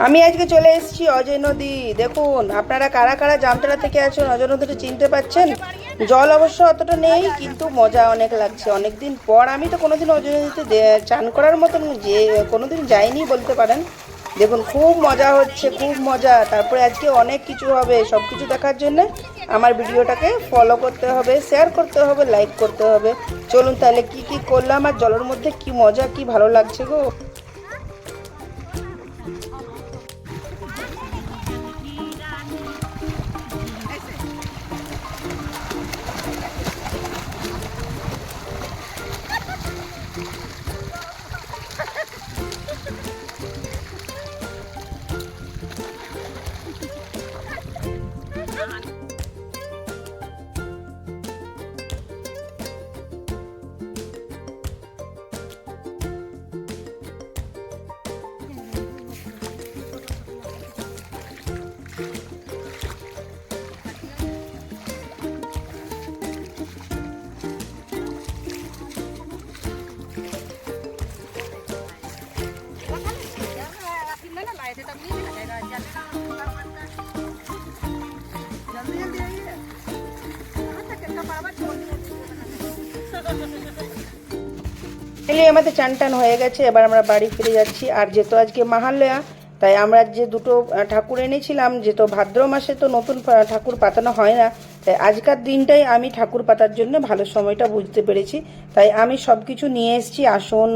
আমি আজকে চলে এসেছি অজয় নদী। দেখুন আপনারা কারা কারা জামতলা থেকে আছেন অজয় নদীটা চিনতে পাচ্ছেন। জল অবশ্য অতটা নেই, কিন্তু মজা অনেক লাগছে। অনেকদিন পর আমি তো কোনোদিন অজয় নদীতে চান করার মতন যে কোনোদিন যাইনি বলতে পারেন। দেখুন খুব মজা হচ্ছে, খুব মজা। তারপরে আজকে অনেক কিছু হবে, সব কিছু দেখার জন্য আমার ভিডিওটাকে ফলো করতে হবে, শেয়ার করতে হবে, লাইক করতে হবে। চলুন তাহলে কি কি করলাম আর জলের মধ্যে কি মজা, কি ভালো লাগছে গো। আমাদের চান টান হয়ে গেছে, এবার আমরা বাড়ি ফিরে যাচ্ছি। আর যেহেতু আজকে মহালয়া, তাই আমরা যে দুটো ঠাকুর এনেছিলাম, যেহেতু ভাদ্র মাসে তো নতুন ঠাকুর পাতানো হয় না, তাই আজকের দিনটাই আমি ঠাকুর পাতার জন্য ভালো সময়টা বুঝতে পেরেছি। তাই আমি সব কিছু নিয়ে এসেছি, আসন,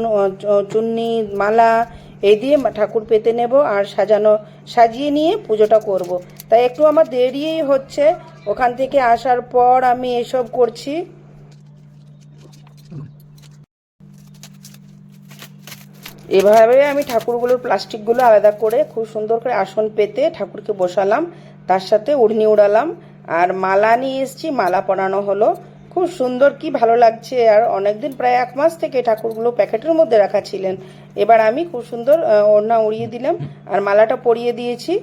চুন্নি, মালা, এই দিয়ে ঠাকুর পেতে নেব আর সাজিয়ে নিয়ে পুজোটা করব। তাই একটু আমার দেরিই হচ্ছে। ওখান থেকে আসার পর আমি এসব করছি। এভাবে আমি ঠাকুরগুলোর প্লাস্টিকগুলো আলাদা করে খুব সুন্দর করে আসন পেতে ঠাকুরকে বসালাম, তার সাথে উড়নি উড়ালাম আর মালা নিয়ে এসেছি, মালা পরানো হলো। খুব সুন্দর, কি ভালো লাগছে। আর অনেকদিন, প্রায় 1 মাস থেকে ঠাকুরগুলো প্যাকেটের মধ্যে রাখা ছিলেন। এবার আমি খুব সুন্দর ওড়না উড়িয়ে দিলাম আর মালাটা পরিয়ে দিয়েছি।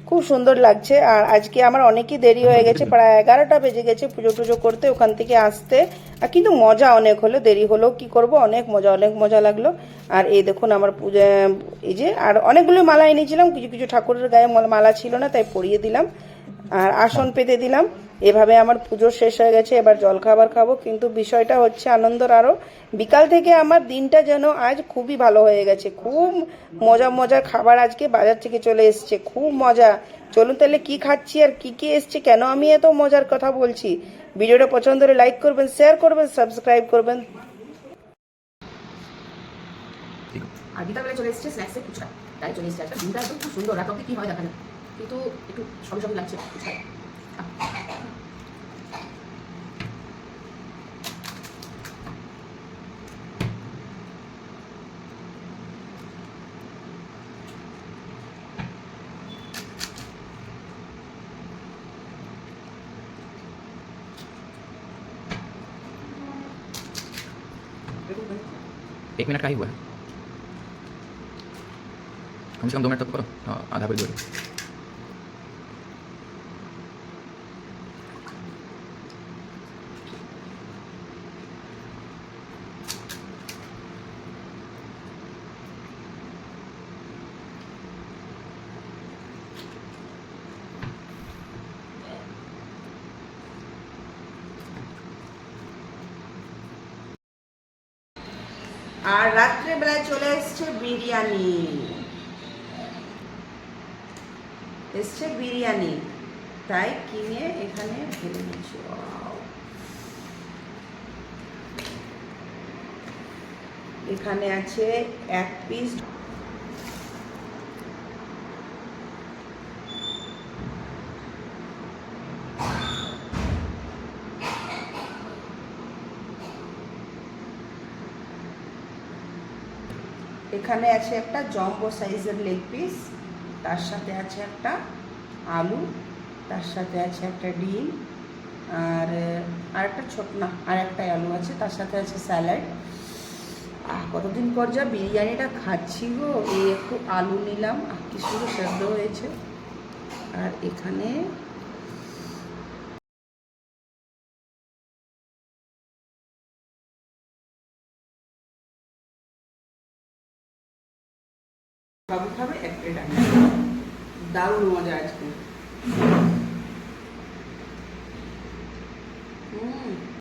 খুব সুন্দর লাগছে। আর আজকে আমার অনেকই দেরি হয়ে গেছে, প্রায় 11টা বেজে গেছে পুজো টুজো করতে, ওখান থেকে আসতে। আর কিন্তু মজা অনেক হলো, দেরি হলো কি করব, অনেক মজা, অনেক মজা লাগলো। আর এই দেখুন আমার পূজা, এই যে আর অনেকগুলো মালা এনেছিলাম, কিছু কিছু ঠাকুরের গায়ে মালা ছিল না, তাই পরিয়ে দিলাম আর আসন পেতে দিলাম। এভাবে আমার পুজো শেষ হয়ে গেছে। এবার জলখাবার খাবো। কিন্তু বিষয়টা হচ্ছে আনন্দর আরও, বিকাল থেকে আমার দিনটা যেন আজ খুবই ভালো হয়ে গেছে। খুব মজা মজার খাবার আজকে বাজার থেকে চলে এসছে, খুব মজা। চলুন তাহলে কি খাচ্ছি আর কি কি এসছে, কেন আমি এত মজার কথা বলছি। ভিডিওটা পছন্দ হলে লাইক করবেন, শেয়ার করবেন, সাবস্ক্রাইব করবেন। আর বিকালবেলা চলে এসেছে স্ন্যাক্সে ফুচকা, তাই চলে এসেছে। আজকে দিনটা একদম খুব সুন্দর, রাত অব্দি কী হয় দেখা না, কিন্তু একটু সবে সবে লাগছে ফুচকা। एक मिनट का ही हुआ है, कम से कम 2 मिनट तक तो करो। हाँ, आधा बिल दो। আর রাত্রেবেলায় চলে এসছে বিরিয়ানি, তাই কিনে এখানে ফেলে নিচ্ছি। এখানে আছে 1 পিস। এখানে আছে একটা জম্বো সাইজের লেগ পিস, তার সাথে আছে একটা আলু, তার সাথে আছে একটা ডিম, আর একটা ছোট না, আর একটা আলু আছে, তার সাথে আছে স্যালাড। কতদিন পর যা বিরিয়ানিটা খাচ্ছি গো। এই একটু আলু নিলাম, কি সুন্দর সেদ্ধ হয়েছে। আর এখানে বাবু খাবে 1 প্লেট। দারুণ মজা আজকে।